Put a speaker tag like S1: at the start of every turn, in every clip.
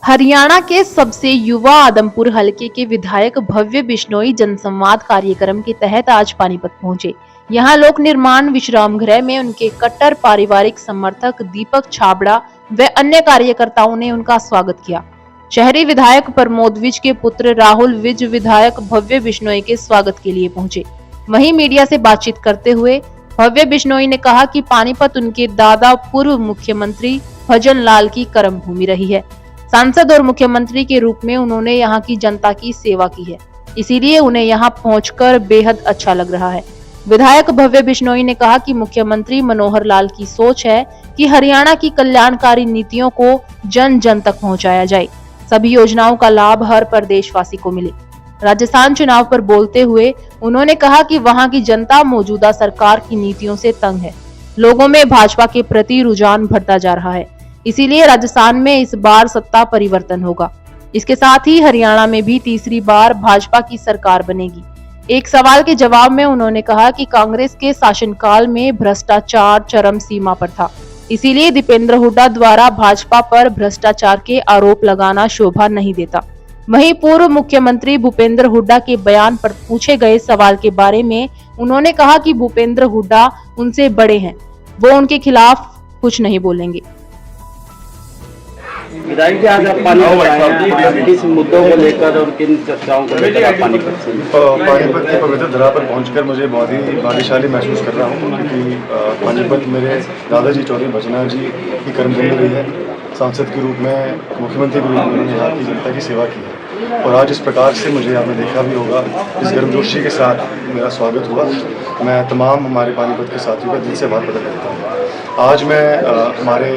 S1: हरियाणा के सबसे युवा आदमपुर हलके के विधायक भव्य बिश्नोई जनसंवाद कार्यक्रम के तहत आज पानीपत पहुंचे। यहां लोक निर्माण विश्राम गृह में उनके कट्टर पारिवारिक समर्थक दीपक छाबड़ा व अन्य कार्यकर्ताओं ने उनका स्वागत किया। शहरी विधायक प्रमोद विज के पुत्र राहुल विज विधायक भव्य बिश्नोई के स्वागत के लिए पहुंचे। वहीं मीडिया से बातचीत करते हुए भव्य बिश्नोई ने कहा कि पानीपत उनके दादा पूर्व मुख्यमंत्री भजन लाल की कर्म भूमि रही है। सांसद और मुख्यमंत्री के रूप में उन्होंने यहाँ की जनता की सेवा की है, इसीलिए उन्हें यहाँ पहुंचकर बेहद अच्छा लग रहा है। विधायक भव्य बिश्नोई ने कहा कि मुख्यमंत्री मनोहर लाल की सोच है कि हरियाणा की कल्याणकारी नीतियों को जन जन तक पहुंचाया जाए, सभी योजनाओं का लाभ हर प्रदेशवासी को मिले। राजस्थान चुनाव पर बोलते हुए उन्होंने कहा कि वहाँ की जनता मौजूदा सरकार की नीतियों से तंग है, लोगों में भाजपा के प्रति रुझान बढ़ता जा रहा है, इसीलिए राजस्थान में इस बार सत्ता परिवर्तन होगा। इसके साथ ही हरियाणा में भी तीसरी बार भाजपा की सरकार बनेगी। एक सवाल के जवाब में उन्होंने कहा कि कांग्रेस के शासनकाल में भ्रष्टाचार चरम सीमा पर था, इसीलिए दीपेंद्र हुड्डा द्वारा भाजपा पर भ्रष्टाचार के आरोप लगाना शोभा नहीं देता। वहीं पूर्व मुख्यमंत्री भूपेंद्र हुड्डा के बयान पर पूछे गए सवाल के बारे में उन्होंने कहा कि भूपेंद्र हुड्डा उनसे बड़े हैं, वो उनके खिलाफ कुछ नहीं बोलेंगे।
S2: विधायक जी, आज आप पानीपत आए हैं, किस मुद्दों को लेकर और किन चर्चाओं को लेकर आप पानीपत से?
S3: पानीपत की पवित्र धरा पर पहुंचकर मुझे बहुत ही भाग्यशाली महसूस कर रहा हूं, क्योंकि पानीपत मेरे दादाजी चौधरी भजनलाल जी की कर्मभूमि रही है। सांसद के रूप में, मुख्यमंत्री के रूप में उन्होंने यहाँ की जनता की सेवा की है और आज इस प्रकार से मुझे आपने देखा भी होगा, इस गर्मजोशी के साथ मेरा स्वागत हुआ। मैं तमाम हमारे पानीपत के साथियों का दिल से आभार प्रकट करता हूँ। आज मैं हमारे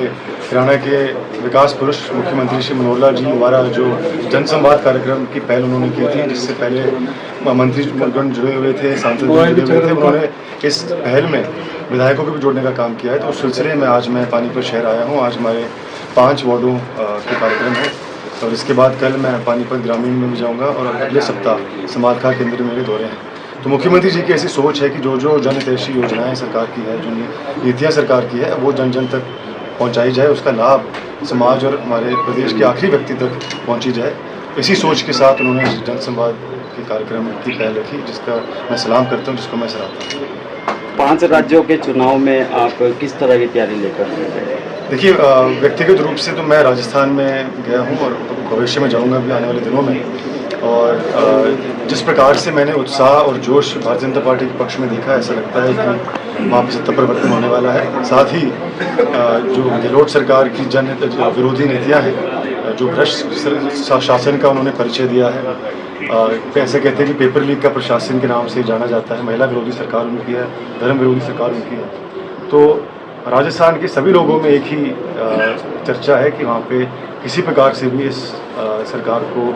S3: हरियाणा के विकास पुरुष मुख्यमंत्री श्री मनोहर लाल जी द्वारा जो जनसंवाद कार्यक्रम की पहल उन्होंने की थी, जिससे पहले मंत्रीगण जुड़े हुए थे, सांसद जुड़े हुए थे, उन्होंने इस पहल में विधायकों को भी जोड़ने का काम किया है। तो उस सिलसिले में आज मैं पानीपत शहर आया हूँ। आज हमारे 5 वार्डों के कार्यक्रम है और इसके बाद कल मैं पानीपत ग्रामीण में भी जाऊँगा और अगले सप्ताह समारखा केंद्र में मेरे दौरे हैं। तो मुख्यमंत्री जी की ऐसी सोच है कि जो जो जनहितैषी योजनाएं सरकार की है, जो नीतियाँ सरकार की है, वो जन जन तक पहुंचाई जाए, उसका लाभ समाज और हमारे प्रदेश के आखिरी व्यक्ति तक पहुंची जाए। इसी सोच के साथ उन्होंने जनसंवाद के कार्यक्रम की पहल रखी, जिसका मैं सलाम करता हूं, जिसको मैं सराहता हूँ।
S2: 5 राज्यों के चुनाव में आप किस तरह की तैयारी लेकर गए?
S3: देखिए, व्यक्तिगत रूप से तो मैं राजस्थान में गया हूँ और भविष्य में जाऊँगा भी आने वाले दिनों में। और जिस प्रकार से मैंने उत्साह और जोश भारतीय जनता पार्टी के पक्ष में देखा, ऐसा लगता है कि वहाँ पर सत्ता परिवर्तन होने वाला है। साथ ही जो गहलोत सरकार की जन विरोधी नीतियाँ हैं, जो भ्रष्ट शासन का उन्होंने परिचय दिया है, ऐसे कहते हैं कि पेपर लीक का प्रशासन के नाम से जाना जाता है, महिला विरोधी सरकार उनकी है, धर्म विरोधी सरकार उनकी है। तो राजस्थान के सभी लोगों में एक ही चर्चा है कि वहाँ पे किसी प्रकार से भी इस सरकार को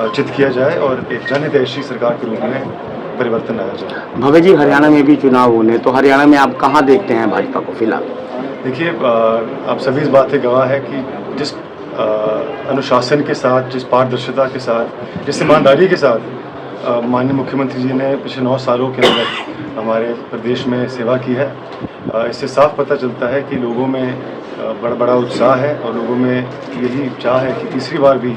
S3: चित किया जाए और एक जनहितैषी सरकार के रूप में परिवर्तन लाया जाए।
S2: भव्य जी, हरियाणा में भी चुनाव होने, तो हरियाणा में आप कहाँ देखते हैं भाजपा को फिलहाल?
S3: देखिए, आप सभी इस बात के गवाह है कि जिस अनुशासन के साथ, जिस पारदर्शिता के साथ, जिस ईमानदारी के साथ माननीय मुख्यमंत्री जी ने पिछले 9 सालों के अंदर हमारे प्रदेश में सेवा की है, इससे साफ पता चलता है कि लोगों में बड़ा उत्साह है और लोगों में यही चाह है कि तीसरी बार भी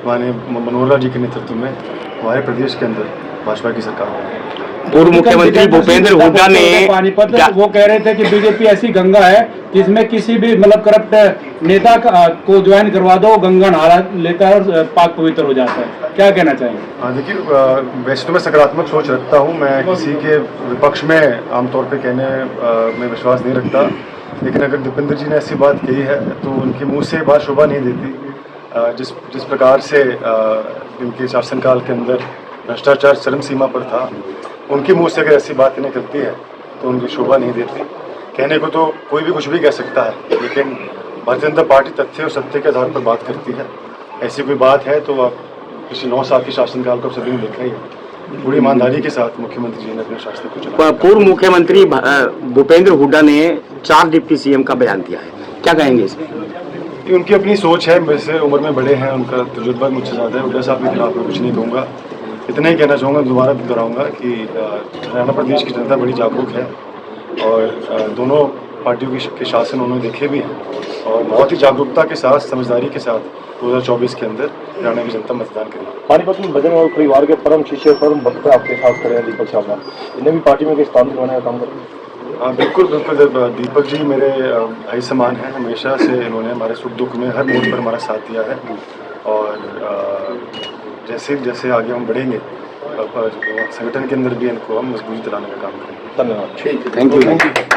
S3: माननीय मनोहर लाल जी के नेतृत्व में हमारे प्रदेश के अंदर भाजपा की सरकार हो।
S2: पूर्व मुख्यमंत्री भूपेंद्र हुड्डा ने
S4: पानीपत वो कह रहे थे कि बीजेपी ऐसी गंगा है जिसमें किसी भी करप्ट नेता को ज्वाइन करवा दो, गंगा नहा लेता है और पाक पवित्र हो जाता है। क्या कहना चाहेंगे?
S3: हाँ, देखिए, वैसे तो मैं सकारात्मक सोच रखता हूँ। मैं किसी के विपक्ष में आमतौर पर कहने में विश्वास नहीं रखता, लेकिन अगर दीपेंद्र जी ने ऐसी बात कही है तो उनके मुँह से बात शोभा नहीं देती। जिस प्रकार से इनके शासनकाल के अंदर भ्रष्टाचार चरम सीमा पर था, उनके मुंह से अगर ऐसी बातें निकलती है तो उनकी शोभा नहीं देती। कहने को तो कोई भी कुछ भी कह सकता है, लेकिन भारतीय जनता पार्टी तथ्य और सत्य के आधार पर बात करती है। ऐसी कोई बात है तो आप पिछले 9 साल के शासनकाल को सभी ने देखा ही है। पूरी ईमानदारी के साथ मुख्यमंत्री जी ने अपने शासन को चलाया।
S2: पूर्व मुख्यमंत्री भूपेंद्र हुड्डा ने 4 डिप्टी सीएम का बयान दिया है, क्या कहेंगे इसमें?
S3: उनकी अपनी सोच है, मेरे से उम्र में बड़े हैं, उनका तजुर्बा मुझसे ज़्यादा है। हुड्डा साहब के खिलाफ मैं कुछ नहीं कहूँगा, इतना ही कहना चाहूँगा, दोबारा दोहराऊँगा कि हरियाणा प्रदेश की जनता बड़ी जागरूक है और दोनों पार्टियों के शासन उन्होंने देखे भी हैं और बहुत ही जागरूकता के साथ, समझदारी के साथ 2024 के अंदर हरियाणा की जनता मतदान करेगी।
S5: पानीपत में भजन और परिवार के परम शिष्य परम भक्त आपके साथ खड़े हैं दीपक सावला, इन्हें भी पार्टी में कोई स्थान दिलवाने का काम करेंगे?
S3: हाँ बिल्कुल बिल्कुल, दीपक जी मेरे भाई समान हैं। हमेशा से इन्होंने हमारे सुख दुख में हर मोड़ पर हमारा साथ दिया है और जैसे जैसे आगे हम बढ़ेंगे संगठन के अंदर भी इनको हम मजबूती दिलाने का काम करेंगे।
S5: धन्यवाद।
S2: ठीक है, थैंक यू।